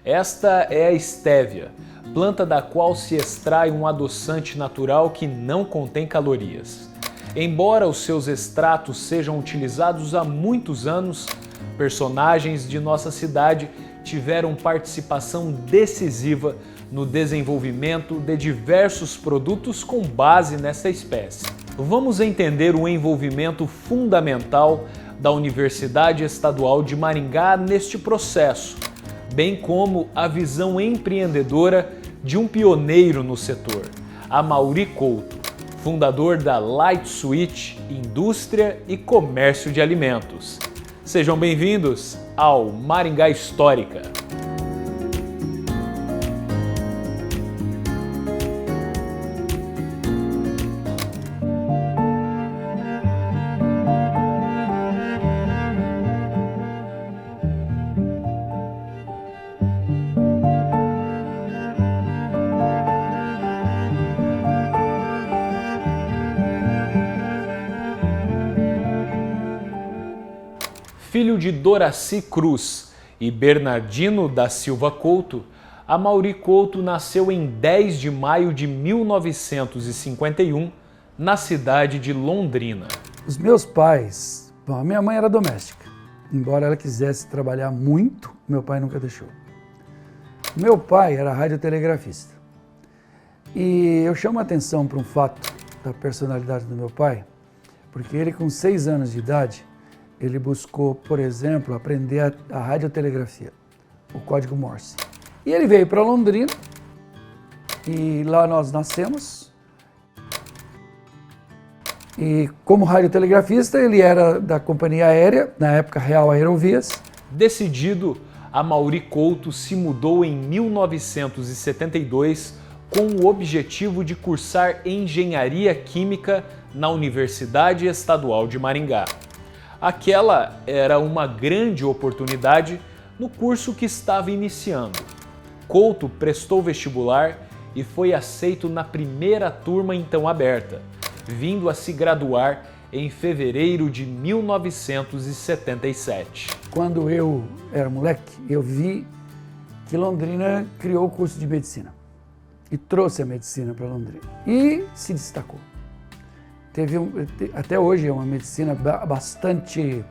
Esta é a estévia, planta da qual se extrai um adoçante natural que não contém calorias. Embora os seus extratos sejam utilizados há muitos anos, personagens de nossa cidade tiveram participação decisiva no desenvolvimento de diversos produtos com base nesta espécie. Vamos entender o envolvimento fundamental da Universidade Estadual de Maringá neste processo, bem como a visão empreendedora de um pioneiro no setor, Amaury Couto, fundador da Light Switch Indústria e Comércio de Alimentos. Sejam bem-vindos ao Maringá Histórica. Filho de Doraci Cruz e Bernardino da Silva Couto, Amaury Couto nasceu em 10 de maio de 1951, na cidade de Londrina. Os meus pais, a minha mãe era doméstica. Embora ela quisesse trabalhar muito, meu pai nunca deixou. Meu pai era radiotelegrafista. E eu chamo a atenção para um fato da personalidade do meu pai, porque ele com 6 anos de idade, ele buscou, por exemplo, aprender a radiotelegrafia, o código Morse. E ele veio para Londrina, e lá nós nascemos. E como radiotelegrafista, ele era da companhia aérea, na época Real Aerovias. Decidido, Amaury Couto se mudou em 1972 com o objetivo de cursar Engenharia Química na Universidade Estadual de Maringá. Aquela era uma grande oportunidade no curso que estava iniciando. Couto prestou vestibular e foi aceito na primeira turma então aberta, vindo a se graduar em fevereiro de 1977. Quando eu era moleque, eu vi que Londrina criou o curso de medicina e trouxe a medicina para Londrina e se destacou. Até hoje é uma medicina bastante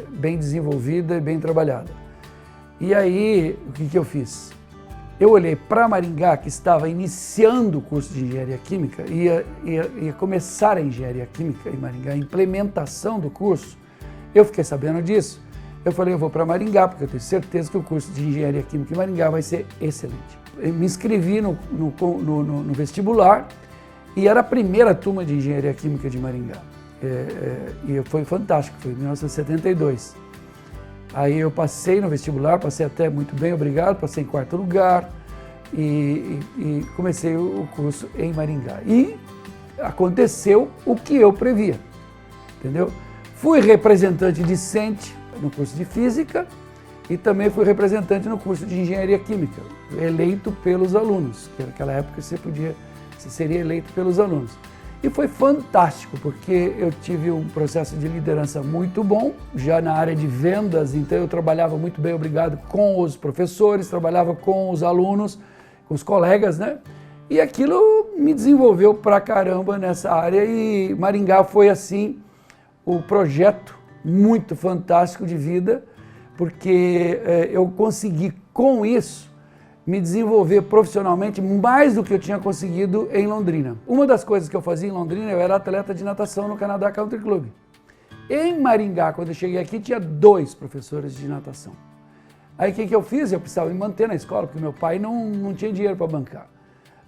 bem desenvolvida e bem trabalhada. E aí, o que eu fiz? Eu olhei para Maringá, que estava iniciando o curso de Engenharia Química, ia começar a Engenharia Química em Maringá, a implementação do curso. Eu fiquei sabendo disso. Eu falei, eu vou para Maringá, porque eu tenho certeza que o curso de Engenharia Química em Maringá vai ser excelente. Eu me inscrevi no vestibular, e era a primeira turma de Engenharia Química de Maringá. E foi fantástico, foi em 1972. Aí eu passei no vestibular, passei até muito bem, obrigado, passei em 4º lugar e comecei o curso em Maringá. E aconteceu o que eu previa, entendeu? Fui representante discente no curso de Física e também fui representante no curso de Engenharia Química, eleito pelos alunos, que naquela época você seria eleito pelos alunos. E foi fantástico, porque eu tive um processo de liderança muito bom, já na área de vendas, então eu trabalhava muito bem, obrigado, com os professores, trabalhava com os alunos, com os colegas, né? E aquilo me desenvolveu pra caramba nessa área e Maringá foi, assim, o projeto muito fantástico de vida, porque eu consegui, com isso, me desenvolver profissionalmente mais do que eu tinha conseguido em Londrina. Uma das coisas que eu fazia em Londrina, eu era atleta de natação no Canadá Country Club. Em Maringá, quando eu cheguei aqui, tinha 2 professores de natação. Aí o que eu fiz? Eu precisava me manter na escola, porque meu pai não tinha dinheiro para bancar.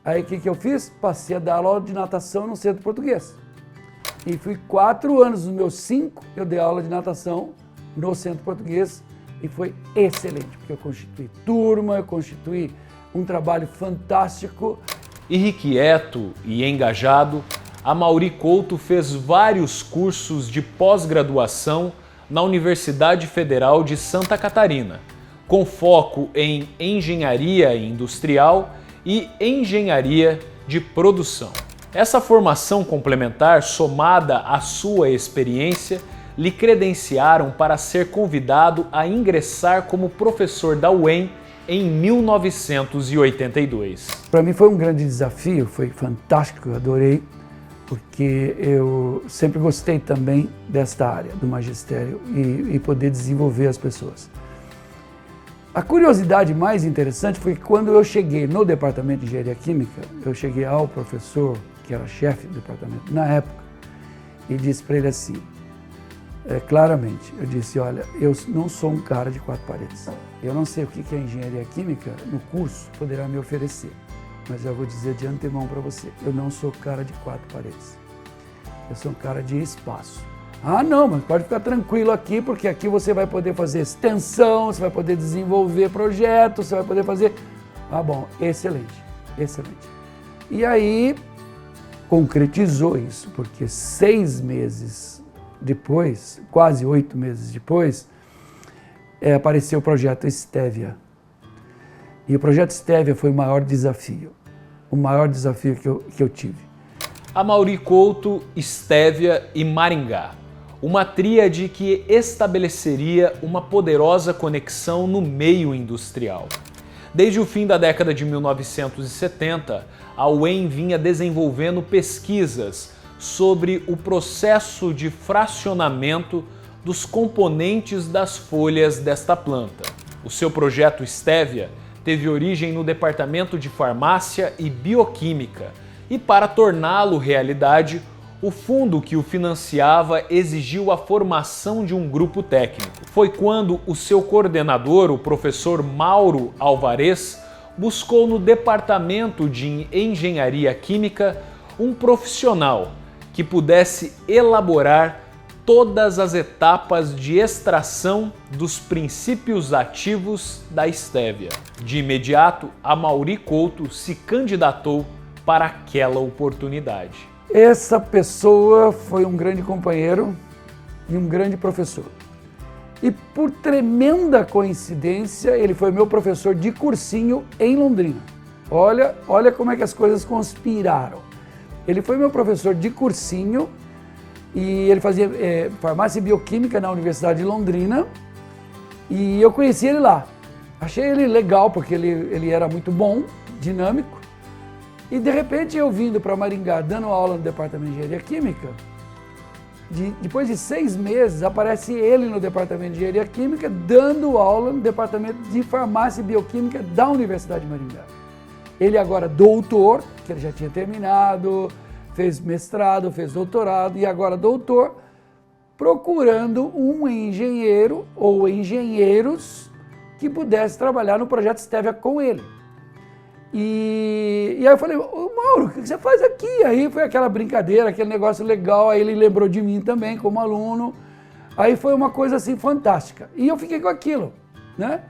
Aí o que eu fiz? Passei a dar aula de natação no Centro Português. E fui 4 anos, dos meus 5, eu dei aula de natação no Centro Português. E foi excelente, porque eu constituí turma, eu constituí um trabalho fantástico. Irrequieto e engajado, Amaury Couto fez vários cursos de pós-graduação na Universidade Federal de Santa Catarina, com foco em engenharia industrial e engenharia de produção. Essa formação complementar, somada à sua experiência, lhe credenciaram para ser convidado a ingressar como professor da UEM em 1982. Para mim foi um grande desafio, foi fantástico, eu adorei, porque eu sempre gostei também desta área do magistério e poder desenvolver as pessoas. A curiosidade mais interessante foi que quando eu cheguei no departamento de engenharia química, eu cheguei ao professor, que era chefe do departamento na época, e disse para ele assim, claramente, eu disse, olha, eu não sou um cara de quatro paredes. Eu não sei o que a engenharia química no curso poderá me oferecer, mas eu vou dizer de antemão para você, eu não sou cara de quatro paredes. Eu sou um cara de espaço. Ah, não, mas pode ficar tranquilo aqui, porque aqui você vai poder fazer extensão, você vai poder desenvolver projetos, você vai poder fazer... Ah, bom, excelente, excelente. E aí, concretizou isso, porque 6 meses depois, quase 8 meses depois, apareceu o projeto Stevia. E o projeto Stevia foi o maior desafio que eu tive. Amaury Couto, Stevia e Maringá. Uma tríade que estabeleceria uma poderosa conexão no meio industrial. Desde o fim da década de 1970, a UEM vinha desenvolvendo pesquisas sobre o processo de fracionamento dos componentes das folhas desta planta. O seu projeto Stevia teve origem no Departamento de Farmácia e Bioquímica e, para torná-lo realidade, o fundo que o financiava exigiu a formação de um grupo técnico. Foi quando o seu coordenador, o professor Mauro Alvarez, buscou no Departamento de Engenharia Química um profissional que pudesse elaborar todas as etapas de extração dos princípios ativos da Stevia. De imediato, Amaury Couto se candidatou para aquela oportunidade. Essa pessoa foi um grande companheiro e um grande professor. E por tremenda coincidência, ele foi meu professor de cursinho em Londrina. Olha como é que as coisas conspiraram. Ele foi meu professor de cursinho e ele fazia farmácia e bioquímica na Universidade de Londrina e eu conheci ele lá. Achei ele legal porque ele era muito bom, dinâmico. E de repente eu vindo para Maringá dando aula no Departamento de Engenharia Química, depois de 6 meses aparece ele no Departamento de Engenharia Química dando aula no Departamento de Farmácia e Bioquímica da Universidade de Maringá. Ele agora doutor, que ele já tinha terminado, fez mestrado, fez doutorado e agora doutor, procurando um engenheiro ou engenheiros que pudesse trabalhar no projeto Stevia com ele. E aí eu falei, ô Mauro, o que você faz aqui? Aí foi aquela brincadeira, aquele negócio legal, aí ele lembrou de mim também como aluno. Aí foi uma coisa assim fantástica. E eu fiquei com aquilo, né?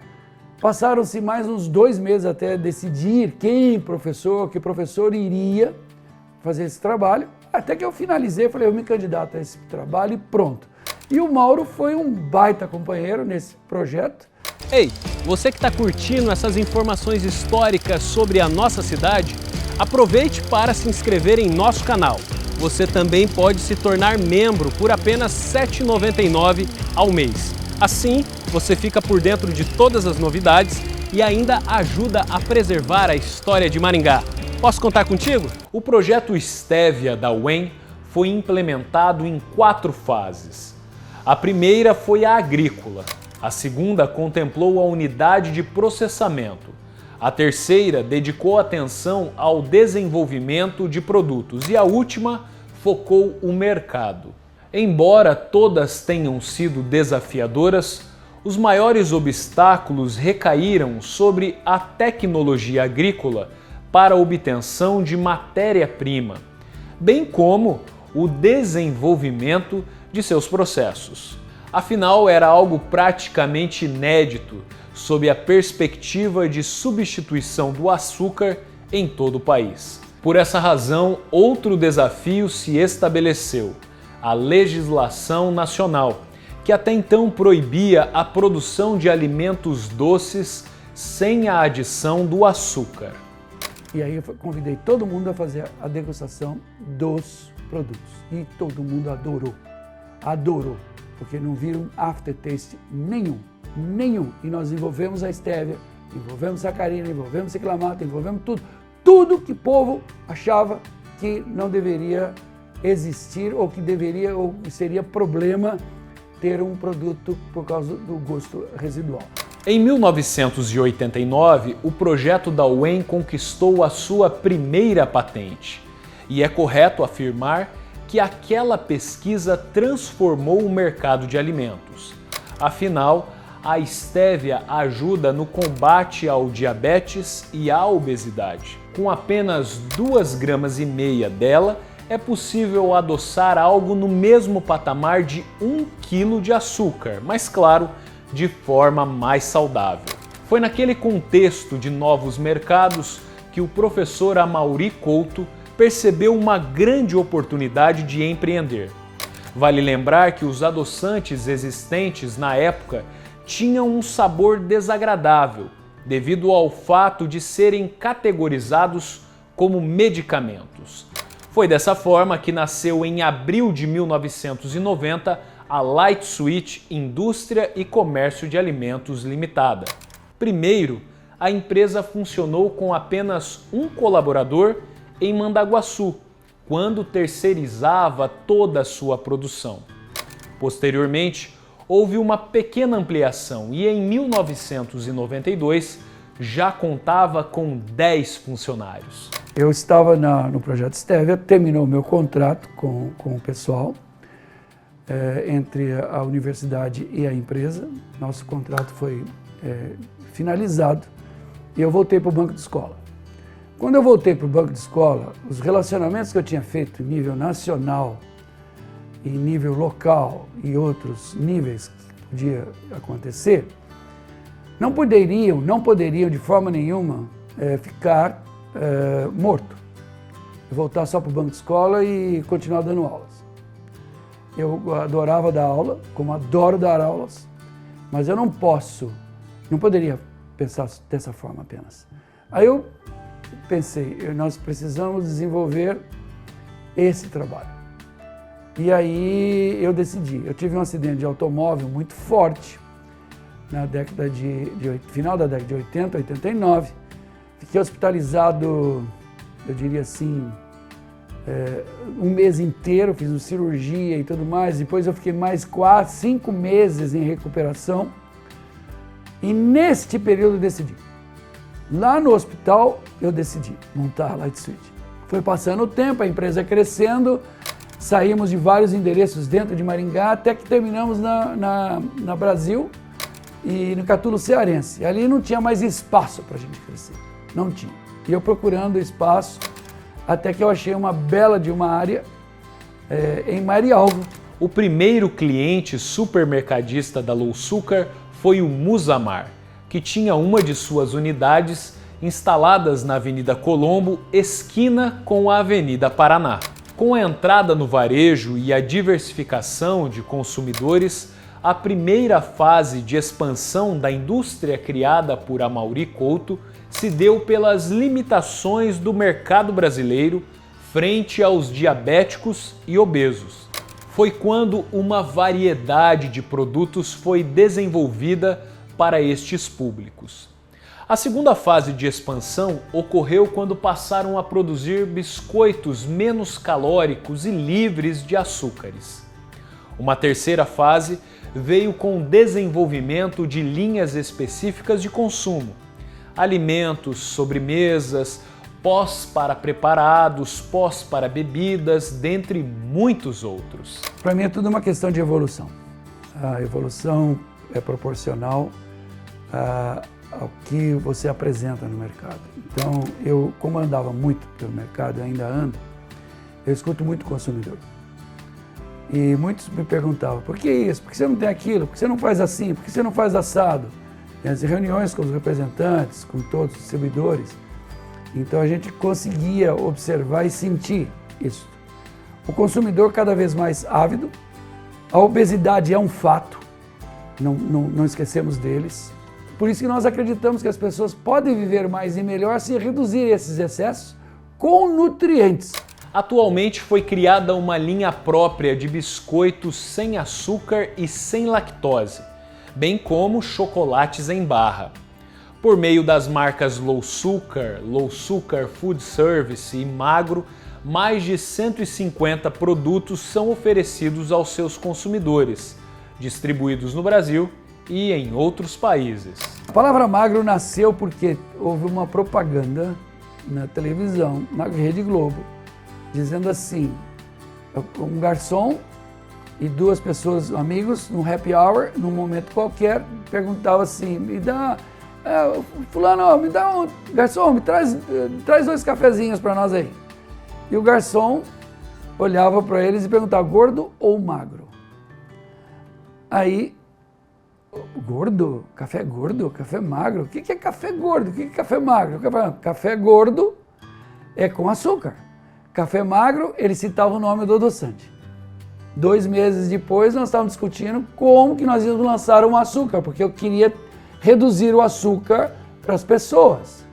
Passaram-se mais uns 2 meses até decidir que professor iria fazer esse trabalho. Até que eu finalizei, falei, eu me candidato a esse trabalho e pronto. E o Mauro foi um baita companheiro nesse projeto. Ei, você que está curtindo essas informações históricas sobre a nossa cidade, aproveite para se inscrever em nosso canal. Você também pode se tornar membro por apenas R$ 7,99 ao mês. Assim, você fica por dentro de todas as novidades e ainda ajuda a preservar a história de Maringá. Posso contar contigo? O projeto Stevia da UEM foi implementado em 4 fases. A primeira foi a agrícola. A segunda contemplou a unidade de processamento. A terceira dedicou atenção ao desenvolvimento de produtos e a última focou o mercado. Embora todas tenham sido desafiadoras, os maiores obstáculos recaíram sobre a tecnologia agrícola para a obtenção de matéria-prima, bem como o desenvolvimento de seus processos. Afinal, era algo praticamente inédito sob a perspectiva de substituição do açúcar em todo o país. Por essa razão, outro desafio se estabeleceu: a legislação nacional, que até então proibia a produção de alimentos doces sem a adição do açúcar. E aí eu convidei todo mundo a fazer a degustação dos produtos. E todo mundo adorou. Adorou. porque não viram aftertaste nenhum. E nós envolvemos a estévia, envolvemos sacarina, envolvemos ciclamato, envolvemos tudo que o povo achava que não deveria existir ou que deveria ou que seria problema ter um produto por causa do gosto residual. Em 1989, o projeto da UEM conquistou a sua primeira patente. E é correto afirmar que aquela pesquisa transformou o mercado de alimentos. Afinal, a estévia ajuda no combate ao diabetes e à obesidade. Com apenas 2,5 gramas dela, é possível adoçar algo no mesmo patamar de 1 quilo de açúcar, mas claro, de forma mais saudável. Foi naquele contexto de novos mercados que o professor Amaury Couto percebeu uma grande oportunidade de empreender. Vale lembrar que os adoçantes existentes na época tinham um sabor desagradável, devido ao fato de serem categorizados como medicamentos. Foi dessa forma que nasceu em abril de 1990 a Light Sweet Indústria e Comércio de Alimentos Limitada. Primeiro, a empresa funcionou com apenas um colaborador em Mandaguaçu, quando terceirizava toda a sua produção. Posteriormente, houve uma pequena ampliação e em 1992 já contava com 10 funcionários. Eu estava no projeto Estévia, terminou o meu contrato com o pessoal, entre a universidade e a empresa. Nosso contrato foi finalizado e eu voltei para o banco de escola. Quando eu voltei para o banco de escola, os relacionamentos que eu tinha feito em nível nacional, em nível local e outros níveis que podia acontecer, não poderiam de forma nenhuma ficar morto. Voltar só para o banco de escola e continuar dando aulas. Eu adorava dar aula, como adoro dar aulas, mas eu não poderia pensar dessa forma apenas. Aí eu pensei, nós precisamos desenvolver esse trabalho. E aí eu decidi, eu tive um acidente de automóvel muito forte na década final da década de 80, 89. Fiquei hospitalizado, eu diria assim, um mês inteiro, fiz uma cirurgia e tudo mais. Depois eu fiquei mais 4, 5 meses em recuperação. E neste período eu decidi. Lá no hospital eu decidi montar a Light Sweet. Foi passando o tempo, a empresa crescendo, saímos de vários endereços dentro de Maringá, até que terminamos na Brasil e no Catulo Cearense. Ali não tinha mais espaço para a gente crescer, não tinha. E eu procurando espaço, até que eu achei uma bela de uma área em Marialva. O primeiro cliente supermercadista da Low Sucar foi o Musamar, que tinha uma de suas unidades instaladas na Avenida Colombo, esquina com a Avenida Paraná. Com a entrada no varejo e a diversificação de consumidores, a primeira fase de expansão da indústria criada por Amaury Couto se deu pelas limitações do mercado brasileiro frente aos diabéticos e obesos. Foi quando uma variedade de produtos foi desenvolvida para estes públicos. A segunda fase de expansão ocorreu quando passaram a produzir biscoitos menos calóricos e livres de açúcares. Uma terceira fase veio com o desenvolvimento de linhas específicas de consumo, alimentos, sobremesas, pós para preparados, pós para bebidas, dentre muitos outros. Para mim é tudo uma questão de evolução. A evolução é proporcional ao que você apresenta no mercado. Então, eu, como andava muito pelo mercado, ainda ando, eu escuto muito o consumidor. E muitos me perguntavam, por que isso? Por que você não tem aquilo? Por que você não faz assim? Por que você não faz assado? E as reuniões com os representantes, com todos os distribuidores, então a gente conseguia observar e sentir isso. O consumidor cada vez mais ávido, a obesidade é um fato, não esquecemos deles. Por isso que nós acreditamos que as pessoas podem viver mais e melhor se reduzir esses excessos com nutrientes. Atualmente foi criada uma linha própria de biscoitos sem açúcar e sem lactose, bem como chocolates em barra. Por meio das marcas Low Sugar Food Service e Magro, mais de 150 produtos são oferecidos aos seus consumidores, distribuídos no Brasil e em outros países. A palavra magro nasceu porque houve uma propaganda na televisão, na Rede Globo, dizendo assim, um garçom e duas pessoas, amigos, num happy hour, num momento qualquer, perguntava assim, me dá, fulano, me dá garçom, me traz 2 cafezinhos para nós aí. E o garçom olhava para eles e perguntava, gordo ou magro? Aí, gordo? Café magro? O que é café gordo? O que é café magro? Café gordo é com açúcar. Café magro, ele citava o nome do adoçante. 2 meses depois, nós estávamos discutindo como que nós íamos lançar um açúcar, porque eu queria reduzir o açúcar para as pessoas.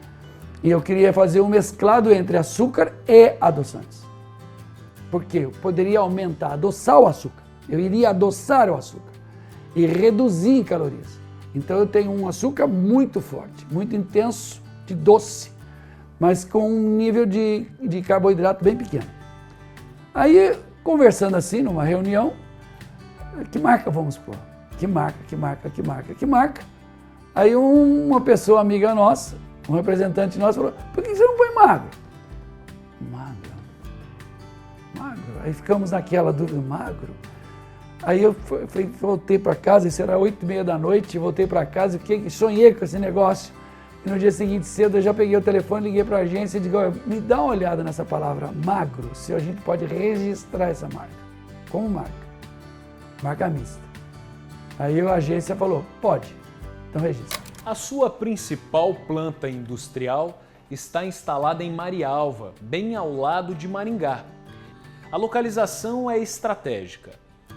E eu queria fazer um mesclado entre açúcar e adoçantes. Porque eu poderia adoçar o açúcar. Eu iria adoçar o açúcar e reduzir em calorias. Então eu tenho um açúcar muito forte, muito intenso, de doce, mas com um nível de carboidrato bem pequeno. Aí, conversando assim, numa reunião, que marca vamos pôr? Que marca? Aí uma pessoa amiga nossa, um representante nosso falou, por que você não põe magro? Magro. Aí ficamos naquela dúvida, magro? Aí eu voltei para casa, isso era 8h30 da noite, voltei para casa e sonhei com esse negócio. E no dia seguinte cedo eu já peguei o telefone, liguei para a agência e digo, me dá uma olhada nessa palavra magro, se a gente pode registrar essa marca. Como marca? Marca mista. Aí a agência falou, pode, então registra. A sua principal planta industrial está instalada em Marialva, bem ao lado de Maringá. A localização é estratégica.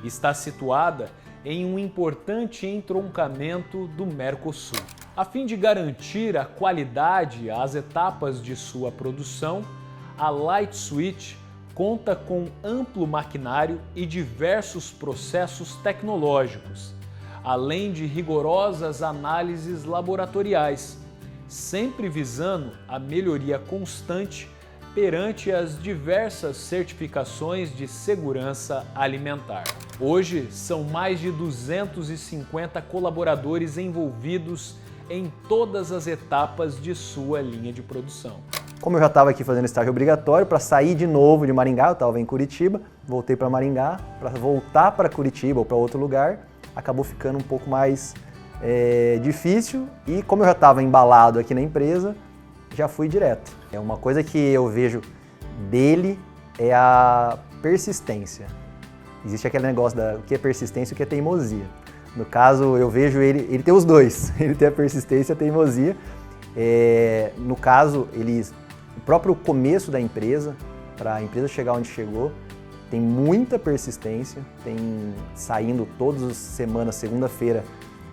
Está situada em um importante entroncamento do Mercosul. A fim de garantir a qualidade às etapas de sua produção, a Light Switch conta com amplo maquinário e diversos processos tecnológicos, além de rigorosas análises laboratoriais, sempre visando a melhoria constante perante as diversas certificações de segurança alimentar. Hoje, são mais de 250 colaboradores envolvidos em todas as etapas de sua linha de produção. Como eu já estava aqui fazendo estágio obrigatório, para sair de novo de Maringá, eu estava em Curitiba, voltei para Maringá, para voltar para Curitiba ou para outro lugar, acabou ficando um pouco mais difícil e como eu já estava embalado aqui na empresa, já fui direto. É uma coisa que eu vejo dele é a persistência. Existe aquele negócio o que é persistência e o que é teimosia. No caso, eu vejo ele tem os dois, ele tem a persistência e a teimosia. No caso, o próprio começo da empresa, para a empresa chegar onde chegou, tem muita persistência, tem saindo todas as semanas, segunda-feira,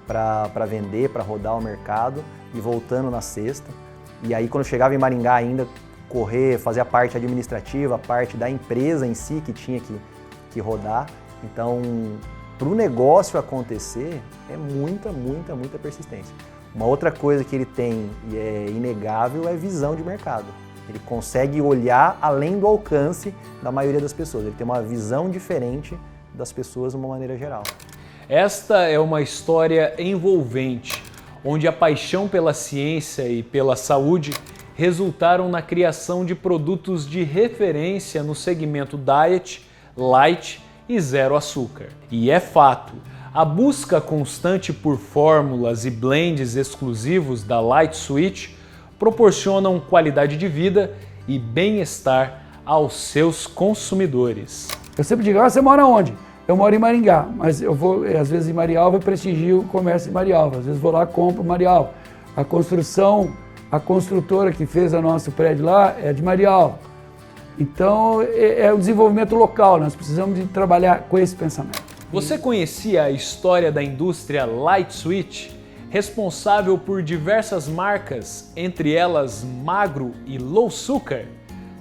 para vender, para rodar o mercado e voltando na sexta. E aí, quando eu chegava em Maringá ainda, fazer a parte administrativa, a parte da empresa em si que tinha que rodar. Então, para o negócio acontecer, é muita persistência. Uma outra coisa que ele tem e é inegável é visão de mercado. Ele consegue olhar além do alcance da maioria das pessoas. Ele tem uma visão diferente das pessoas de uma maneira geral. Esta é uma história envolvente, onde a paixão pela ciência e pela saúde resultaram na criação de produtos de referência no segmento diet, light e zero açúcar. E é fato, a busca constante por fórmulas e blends exclusivos da Light Switch proporcionam qualidade de vida e bem-estar aos seus consumidores. Eu sempre digo, você mora onde? Eu moro em Maringá, mas eu vou, às vezes, em Marialva, prestigio o comércio em Marialva. Às vezes vou lá, compro Marialva. A construtora que fez o nosso prédio lá é de Marialva. Então, é o desenvolvimento local, nós precisamos de trabalhar com esse pensamento. Você conhecia a história da indústria Light Switch, responsável por diversas marcas, entre elas Magro e Low Sugar?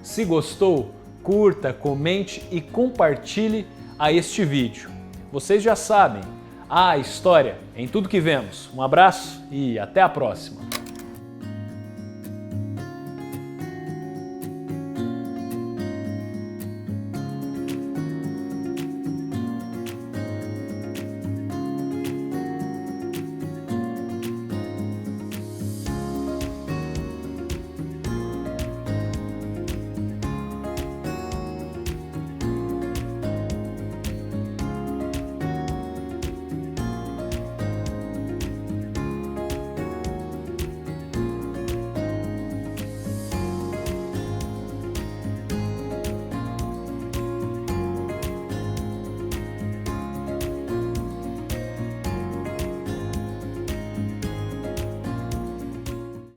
Se gostou, curta, comente e compartilhe a este vídeo. Vocês já sabem, a história em tudo que vemos. Um abraço e até a próxima!